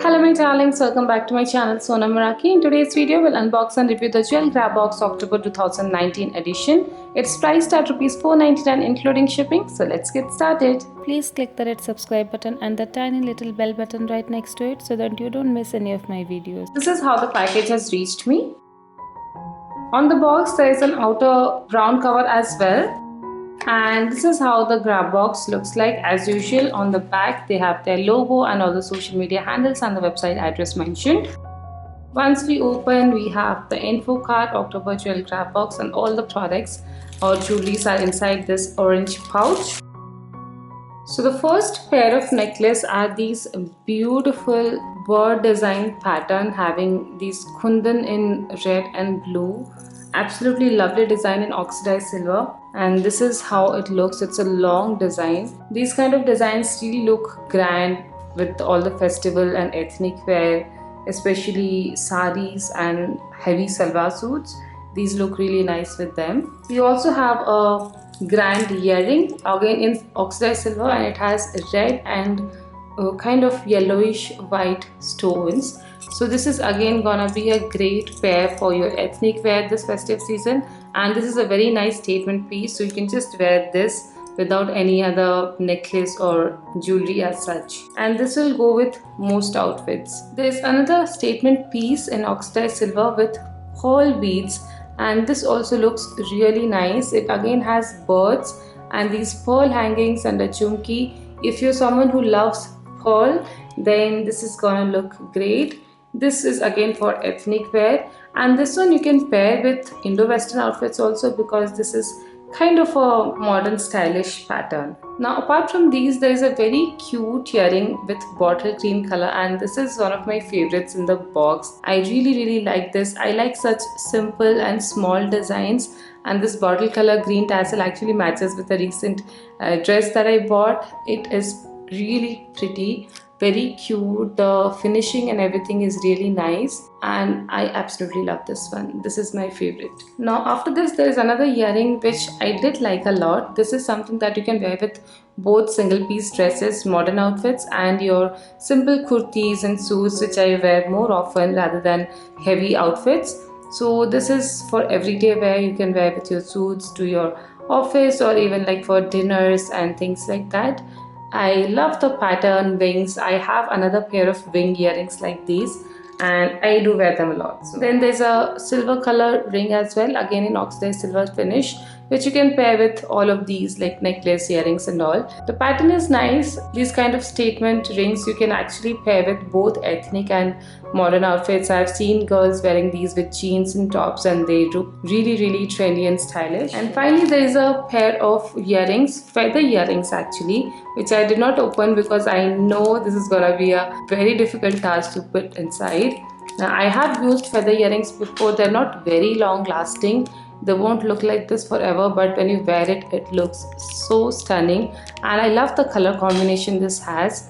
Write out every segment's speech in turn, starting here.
Hello my darlings, welcome back to my channel Sonam. In today's video we'll unbox and review the Jewel Grabox October 2019 edition. It's priced at Rs 499 including shipping, so let's get started. Please click the red subscribe button and the tiny little bell button right next to it so that you don't miss any of my videos. This is how the package has reached me. On the box there is an outer brown cover as well. And this is how the grab box looks like. As usual, on the back they have their logo and all the social media handles and the website address mentioned. Once we open, we have the info card, October Jewel Grab Box, and all the products or jewelries are inside this orange pouch. So the first pair of necklace are these beautiful bird design pattern having these kundan in red and blue. Absolutely lovely design in oxidized silver, and this is how it looks. It's a long design. These kind of designs really look grand with all the festival and ethnic wear, especially saris and heavy salwar suits. These look really nice with them. We also have a grand earring again in oxidized silver, and it has red and kind of yellowish white stones. So this is again gonna be a great pair for your ethnic wear this festive season, and this is a very nice statement piece, so you can just wear this without any other necklace or jewelry as such, and this will go with most outfits. There's another statement piece in oxidized silver with pearl beads, and this also looks really nice. It again has birds and these pearl hangings and a chumki. If you're someone who loves pearl, then this is gonna look great. This is again for ethnic wear, and this one you can pair with Indo-Western outfits also, because this is kind of a modern stylish pattern. Now apart from these, there is a very cute earring with bottle green color, and this is one of my favorites in the box. I really like this. I like such simple and small designs, and this bottle color green tassel actually matches with a recent dress that I bought. It is really pretty, very cute. The finishing and everything is really nice, and I absolutely love this one. This is my favorite. Now after this, there is another earring which I did like a lot. This is something that you can wear with both single piece dresses, modern outfits, and your simple kurtis and suits, which I wear more often rather than heavy outfits. So this is for everyday wear. You can wear with your suits to your office, or even like for dinners and things like that. I love the pattern wings. I have another pair of wing earrings like these, and I do wear them a lot. So then there's a silver color ring as well, again in oxidized silver finish, which you can pair with all of these like necklace, earrings and all. The pattern is nice. These kind of statement rings you can actually pair with both ethnic and modern outfits. I've seen girls wearing these with jeans and tops, and they look really trendy and stylish. And finally there is a pair of earrings, feather earrings actually, which I did not open because I know this is gonna be a very difficult task to put inside. Now I have used feather earrings before. They're not very long lasting. They won't look like this forever, but when you wear it, it looks so stunning. And I love the color combination this has.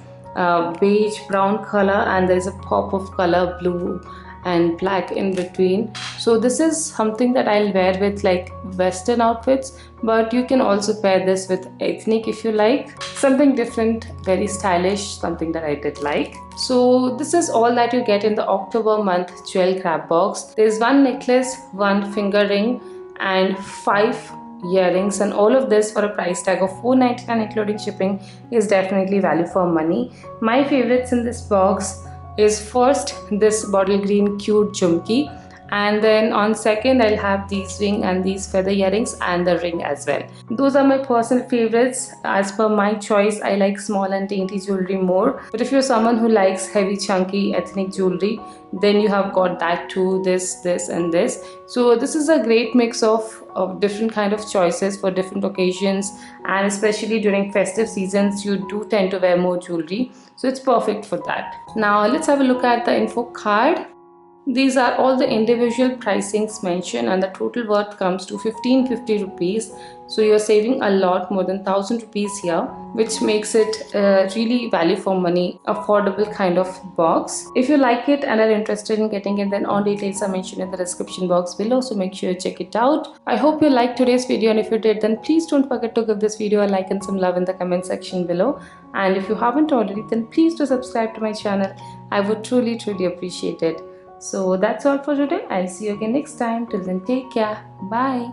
Beige brown color, and there's a pop of color blue and black in between. So this is something that I'll wear with like western outfits, but you can also pair this with ethnic if you like. Something different, very stylish, something that I did like. So this is all that you get in the October month Jewel Grab Box. There's one necklace, one finger ring, and 5 earrings, and all of this for a price tag of $4.99 including shipping is definitely value for money. My favorites in this box is first this bottle green cute chumki, and then on second I'll have these ring and these feather earrings and the ring as well. Those are my personal favorites. As per my choice, I like small and dainty jewelry more, but if you're someone who likes heavy chunky ethnic jewelry, then you have got that too, this and this. So this is a great mix of different kind of choices for different occasions, and especially during festive seasons you do tend to wear more jewelry, so it's perfect for that. Now let's have a look at the info card. These are all the individual pricings mentioned, and the total worth comes to 1550 rupees. So you're saving a lot more than 1000 rupees here, which makes it a really value for money, affordable kind of box. If you like it and are interested in getting it, then all details are mentioned in the description box below, so make sure you check it out. I hope you liked today's video, and if you did, then please don't forget to give this video a like and some love in the comment section below. And if you haven't already, then please do subscribe to my channel. I would truly appreciate it. So that's all for today. I'll see you again next time. Till then, take care. Bye.